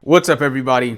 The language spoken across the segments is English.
What's up, everybody?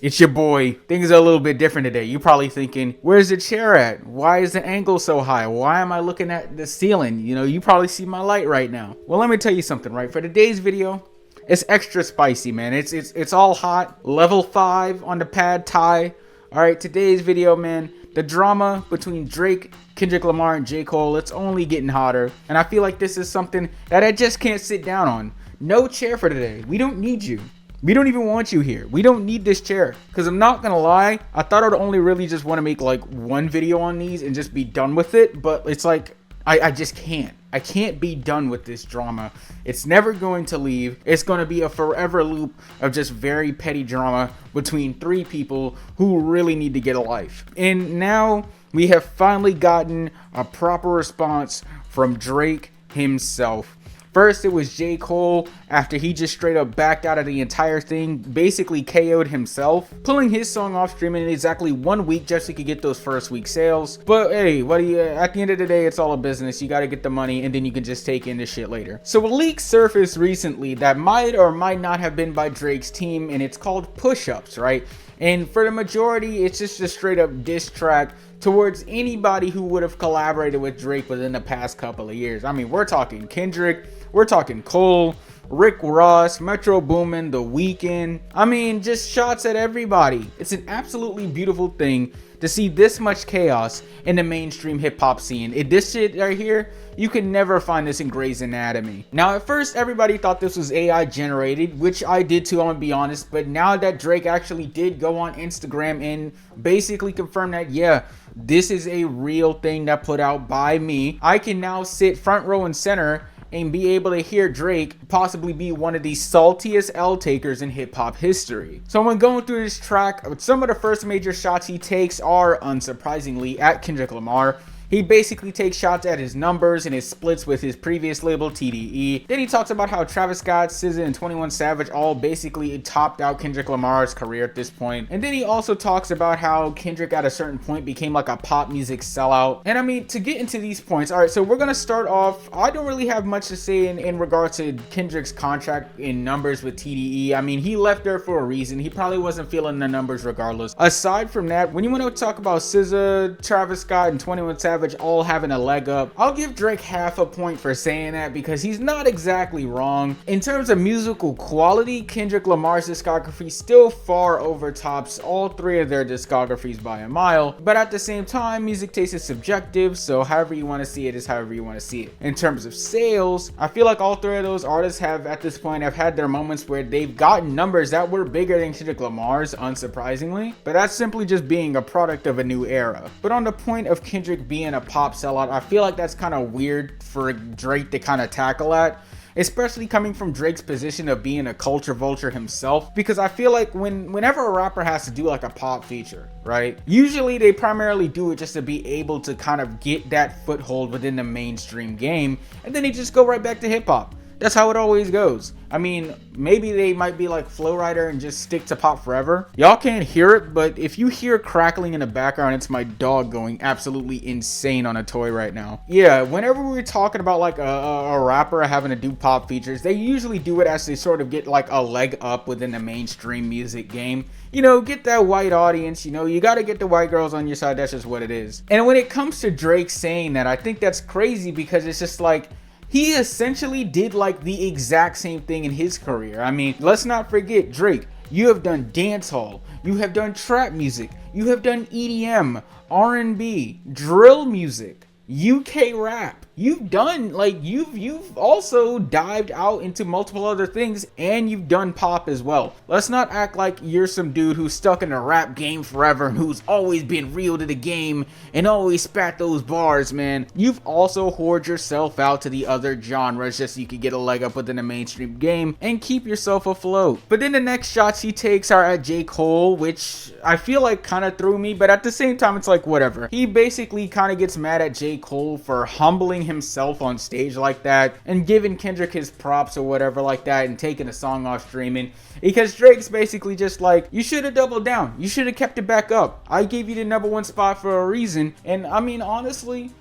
It's your boy. Things are a little bit different today. You're probably thinking, where's the chair at? Why is the angle so high? Why am I looking at the ceiling? You probably see my light right now. Well, let me tell you something, right? For today's video, it's extra spicy, man. It's all hot. Level 5 on the pad Thai. All right, today's video, man. The drama between Drake, Kendrick Lamar, and J. Cole, it's only getting hotter. And I feel like this is something that I just can't sit down on. No chair for today. We don't need you. We don't even want you here. We don't need this chair. Because I'm not going to lie, I thought I'd only really just want to make like one video on these and just be done with it. But it's like, I just can't. I can't be done with this drama. It's never going to leave. It's going to be a forever loop of just very petty drama between three people who really need to get a life. And now we have finally gotten a proper response from Drake himself. First, it was J. Cole after he just straight up backed out of the entire thing, basically KO'd himself, pulling his song off streaming in exactly 1 week just so he could get those first week sales. But hey, at the end of the day, it's all a business. You got to get the money and then you can just take in the shit later. So a leak surfaced recently that might or might not have been by Drake's team, and it's called Push-Ups, right? And for the majority, it's just a straight up diss track towards anybody who would have collaborated with Drake within the past couple of years. I mean, we're talking Kendrick, we're talking Cole, Rick Ross, Metro Boomin, The Weeknd. I mean, just shots at everybody. It's an absolutely beautiful thing to see this much chaos in the mainstream hip-hop scene. This shit right here, you can never find this in Grey's Anatomy. Now, at first, everybody thought this was AI generated, which I did too, I'm gonna be honest. But now that Drake actually did go on Instagram and basically confirm that, yeah, this is a real thing that put out by me, I can now sit front row and center and be able to hear Drake possibly be one of the saltiest L takers in hip hop history. So when going through this track, some of the first major shots he takes are, unsurprisingly, at Kendrick Lamar. He basically takes shots at his numbers and his splits with his previous label, TDE. Then he talks about how Travis Scott, SZA, and 21 Savage all basically topped out Kendrick Lamar's career at this point. And then he also talks about how Kendrick at a certain point became like a pop music sellout. And I mean, to get into these points, all right, so we're gonna start off. I don't really have much to say in regards to Kendrick's contract in numbers with TDE. I mean, he left there for a reason. He probably wasn't feeling the numbers regardless. Aside from that, when you want to talk about SZA, Travis Scott, and 21 Savage all having a leg up, I'll give Drake half a point for saying that because he's not exactly wrong. In terms of musical quality, Kendrick Lamar's discography still far overtops all three of their discographies by a mile, but at the same time, music taste is subjective, so however you want to see it is however you want to see it. In terms of sales, I feel like all three of those artists have at this point have had their moments where they've gotten numbers that were bigger than Kendrick Lamar's, unsurprisingly, but that's simply just being a product of a new era. But on the point of Kendrick being a pop sellout, I feel like that's kind of weird for Drake to kind of tackle at, especially coming from Drake's position of being a culture vulture himself, because I feel like whenever a rapper has to do like a pop feature, right, usually they primarily do it just to be able to kind of get that foothold within the mainstream game, and then they just go right back to hip hop. That's how it always goes. I mean, maybe they might be like Flow Rider and just stick to pop forever. Y'all can't hear it, but if you hear crackling in the background, it's my dog going absolutely insane on a toy right now. Yeah, whenever we're talking about like a rapper having to do pop features, they usually do it as they sort of get like a leg up within the mainstream music game. You know, get that white audience, you know, you got to get the white girls on your side. That's just what it is. And when it comes to Drake saying that, I think that's crazy because it's just like, he essentially did like the exact same thing in his career. I mean, let's not forget, Drake, you have done dancehall, you have done trap music, you have done EDM, R&B, drill music, UK rap. You've done like you've also dived out into multiple other things, and you've done pop as well. Let's not act like you're some dude who's stuck in the rap game forever and who's always been real to the game and always spat those bars, man. You've also whored yourself out to the other genres just so you could get a leg up within the mainstream game and keep yourself afloat. But then the next shots he takes are at J. Cole, which I feel like kind of threw me, but at the same time it's like whatever. He basically kind of gets mad at J. Cole for humbling himself on stage like that and giving Kendrick his props or whatever like that and taking a song off streaming, because Drake's basically just like, you should have doubled down, you should have kept it back up, I gave you the #1 spot for a reason. And I mean, honestly,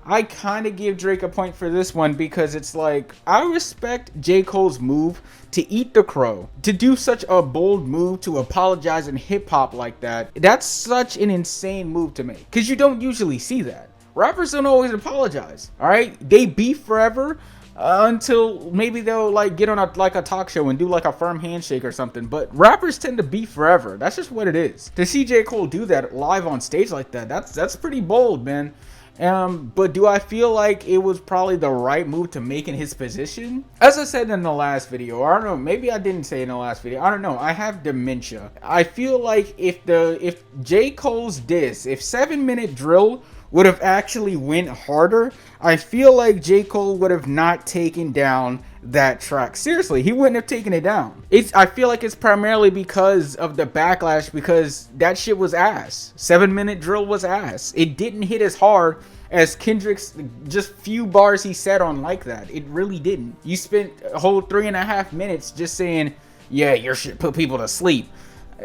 I kind of give Drake a point for this one because it's like, I respect J. Cole's move to eat the crow. To do such a bold move, to apologize in hip hop like that, that's such an insane move to make. Because you don't usually see that. Rappers don't always apologize, alright? They beef forever until maybe they'll like get on a talk show and do like a firm handshake or something. But rappers tend to beef forever. That's just what it is. To see J. Cole do that live on stage like that, that's pretty bold, man. But do I feel like it was probably the right move to make in his position? As I said in the last video, I don't know, maybe I didn't say in the last video, I don't know, I have dementia. I feel like if J. Cole's diss, if 7 Minute Drill would have actually went harder, I feel like J. Cole would have not taken down that track. Seriously, he wouldn't have taken it down. I feel like it's primarily because of the backlash, because that shit was ass. 7 Minute Drill was ass. It didn't hit as hard as Kendrick's just few bars he said on Like That. It really didn't. You spent a whole 3.5 minutes just saying, yeah, your shit put people to sleep.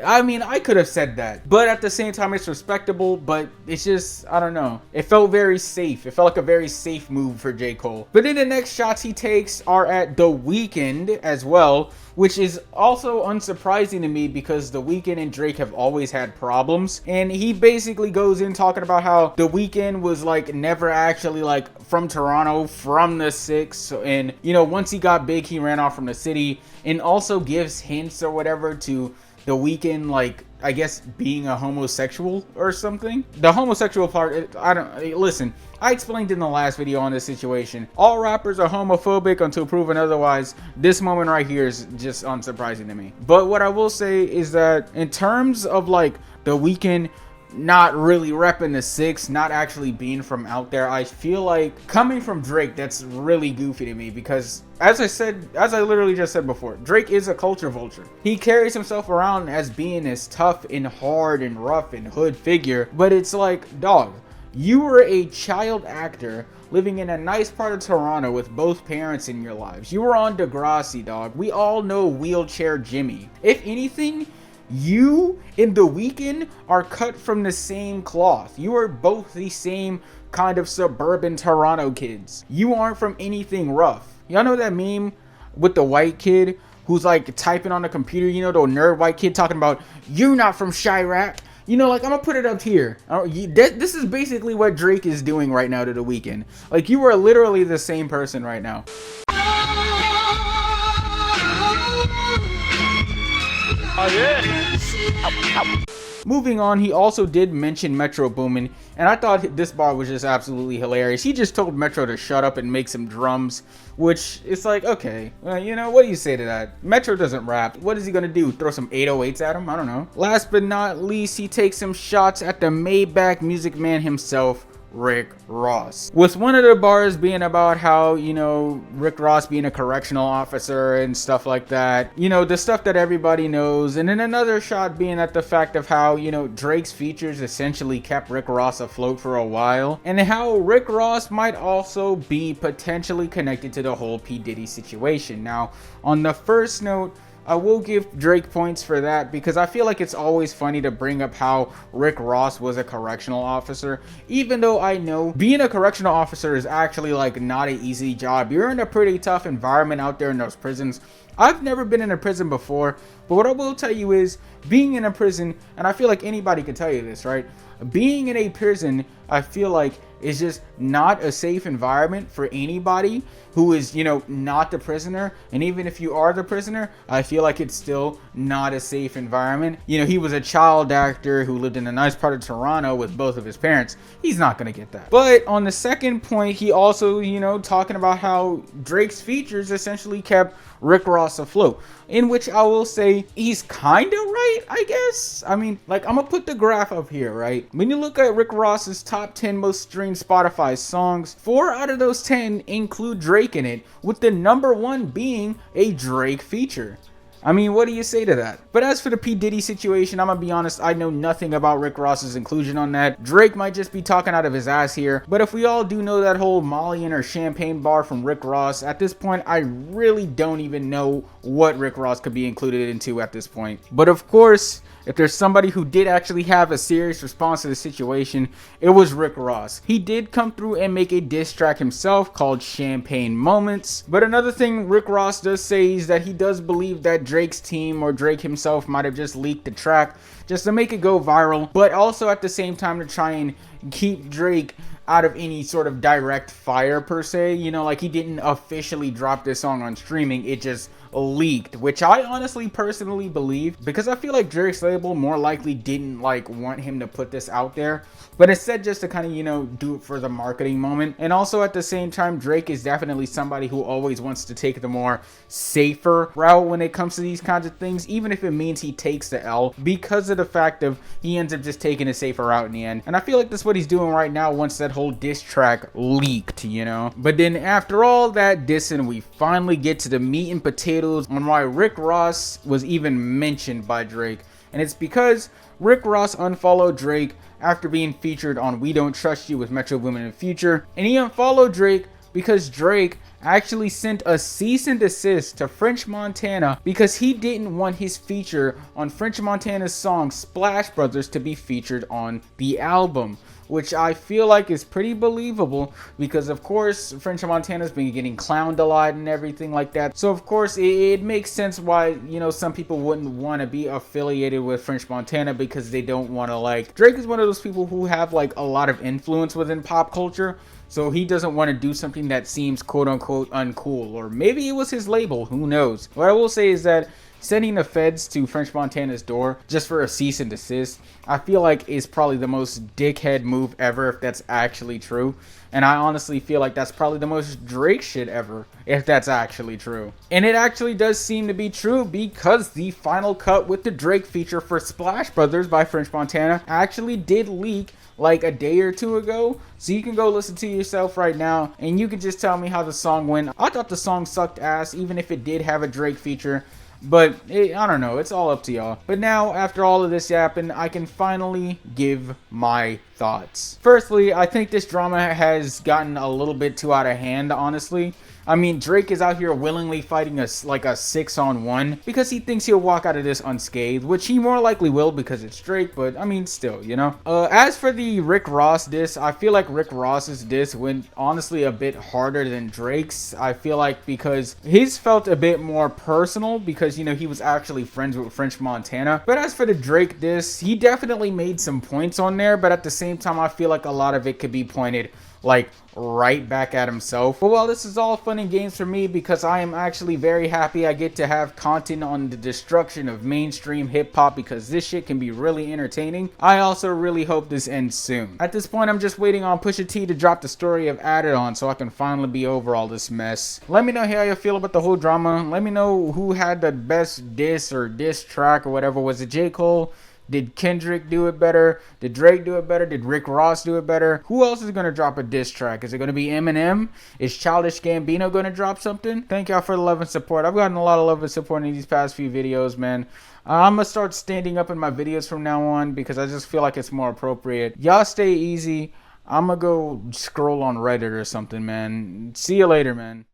I mean, I could have said that, but at the same time, it's respectable, but it's just, I don't know. It felt very safe. It felt like a very safe move for J. Cole. But then the next shots he takes are at The Weeknd as well, which is also unsurprising to me because The Weeknd and Drake have always had problems. And he basically goes in talking about how The Weeknd was like never actually like from Toronto, from the 6. And, you know, once he got big, he ran off from the city, and also gives hints or whatever to The Weeknd, like, I guess being a homosexual or something. The homosexual part, listen, I explained in the last video on this situation. All rappers are homophobic until proven otherwise. This moment right here is just unsurprising to me. But what I will say is that in terms of like The Weeknd not really repping the 6, not actually being from out there, I feel like coming from Drake, that's really goofy to me because as I literally just said before, Drake is a culture vulture. He carries himself around as being this tough and hard and rough and hood figure, but it's like, dog, you were a child actor living in a nice part of Toronto with both parents in your lives. You were on Degrassi, dog. We all know Wheelchair Jimmy. If anything, you and The Weeknd are cut from the same cloth. You are both the same kind of suburban Toronto kids. You aren't from anything rough. Y'all know that meme with the white kid who's like typing on the computer, you know, the nerd white kid talking about, you're not from Chirac. You know, like, I'm gonna put it up here. This is basically what Drake is doing right now to The Weeknd. Like, you are literally the same person right now. Oh, yeah. Moving on, he also did mention Metro Boomin, and I thought this bar was just absolutely hilarious. He just told Metro to shut up and make some drums, which it's like, okay, you know, what do you say to that? Metro doesn't rap. What is he gonna do? Throw some 808s at him? I don't know. Last but not least, he takes some shots at the Maybach Music Man himself, Rick Ross, with one of the bars being about how, you know, Rick Ross being a correctional officer and stuff like that, you know, the stuff that everybody knows. And then another shot being at the fact of how, you know, Drake's features essentially kept Rick Ross afloat for a while, and how Rick Ross might also be potentially connected to the whole P. Diddy situation. Now, on the first note, I will give Drake points for that because I feel like it's always funny to bring up how Rick Ross was a correctional officer, even though I know being a correctional officer is actually like not an easy job. You're in a pretty tough environment out there in those prisons. I've never been in a prison before, but what I will tell you is being in a prison, and I feel like anybody can tell you this, right? Being in a prison, I feel like, is just not a safe environment for anybody who is, you know, not the prisoner. And even if you are the prisoner, I feel like it's still not a safe environment. You know, he was a child actor who lived in a nice part of Toronto with both of his parents. He's not gonna get that. But on the second point, he also, you know, talking about how Drake's features essentially kept Rick Ross afloat, in which I will say he's kind of right, I guess. I mean, like, I'm gonna put the graph up here, right? When you look at Rick Ross's top 10 most streamed Spotify songs, 4 out of those 10 include Drake in it, with the number 1 being a Drake feature. I mean, what do you say to that? But as for the P. Diddy situation, I'm gonna be honest, I know nothing about Rick Ross's inclusion on that. Drake might just be talking out of his ass here, but if we all do know that whole Molly and her champagne bar from Rick Ross, at this point, I really don't even know what Rick Ross could be included into at this point. But of course, if there's somebody who did actually have a serious response to the situation, it was Rick Ross. He did come through and make a diss track himself called Champagne Moments. But another thing Rick Ross does say is that he does believe that Drake's team or Drake himself might have just leaked the track just to make it go viral, but also at the same time to try and keep Drake out of any sort of direct fire per se. You know, like he didn't officially drop this song on streaming, it just leaked, which I honestly personally believe, because I feel like Drake's label more likely didn't like want him to put this out there, but instead just to kind of, you know, do it for the marketing moment. And also at the same time, Drake is definitely somebody who always wants to take the more safer route when it comes to these kinds of things, even if it means he takes the L, because of the fact of he ends up just taking a safer route in the end. And I feel like that's what he's doing right now once that whole diss track leaked, you know. But then after all that dissing, we finally get to the meat and potatoes on why Rick Ross was even mentioned by Drake. And it's because Rick Ross unfollowed Drake after being featured on We Don't Trust You with Metro Boomin and Future. And he unfollowed Drake because Drake actually sent a cease and desist to French Montana because he didn't want his feature on French Montana's song Splash Brothers to be featured on the album, which I feel like is pretty believable because of course French Montana's been getting clowned a lot and everything like that. So of course it makes sense why, you know, some people wouldn't want to be affiliated with French Montana because they don't want to, like, Drake is one of those people who have like a lot of influence within pop culture. So he doesn't want to do something that seems quote unquote uncool, or maybe it was his label, who knows. What I will say is that sending the feds to French Montana's door just for a cease and desist, I feel like is probably the most dickhead move ever if that's actually true. And I honestly feel like that's probably the most Drake shit ever if that's actually true. And it actually does seem to be true because the final cut with the Drake feature for Splash Brothers by French Montana actually did leak like a day or two ago, so you can go listen to yourself right now and you can just tell me how the song went. I thought the song sucked ass even if it did have a Drake feature, but I don't know, it's all up to y'all. But now after all of this happened, I can finally give my thoughts. Firstly, I think this drama has gotten a little bit too out of hand, honestly. I mean, Drake is out here willingly fighting a 6-on-1 because he thinks he'll walk out of this unscathed, which he more likely will because it's Drake, but I mean, still, you know. As for the Rick Ross diss, I feel like Rick Ross's diss went honestly a bit harder than Drake's. I feel like because his felt a bit more personal because, you know, he was actually friends with French Montana. But as for the Drake diss, he definitely made some points on there, but at the same time, I feel like a lot of it could be pointed like right back at himself. But while this is all fun and games for me because I am actually very happy I get to have content on the destruction of mainstream hip-hop because this shit can be really entertaining, I also really hope this ends soon. At this point, I'm just waiting on Pusha T to drop the story of Added On so I can finally be over all this mess. Let me know how you feel about the whole drama. Let me know who had the best diss or diss track or whatever. Was it J. Cole? Did Kendrick do it better? Did Drake do it better? Did Rick Ross do it better? Who else is going to drop a diss track? Is it going to be Eminem? Is Childish Gambino going to drop something? Thank y'all for the love and support. I've gotten a lot of love and support in these past few videos, man. I'm going to start standing up in my videos from now on because I just feel like it's more appropriate. Y'all stay easy. I'm going to go scroll on Reddit or something, man. See you later, man.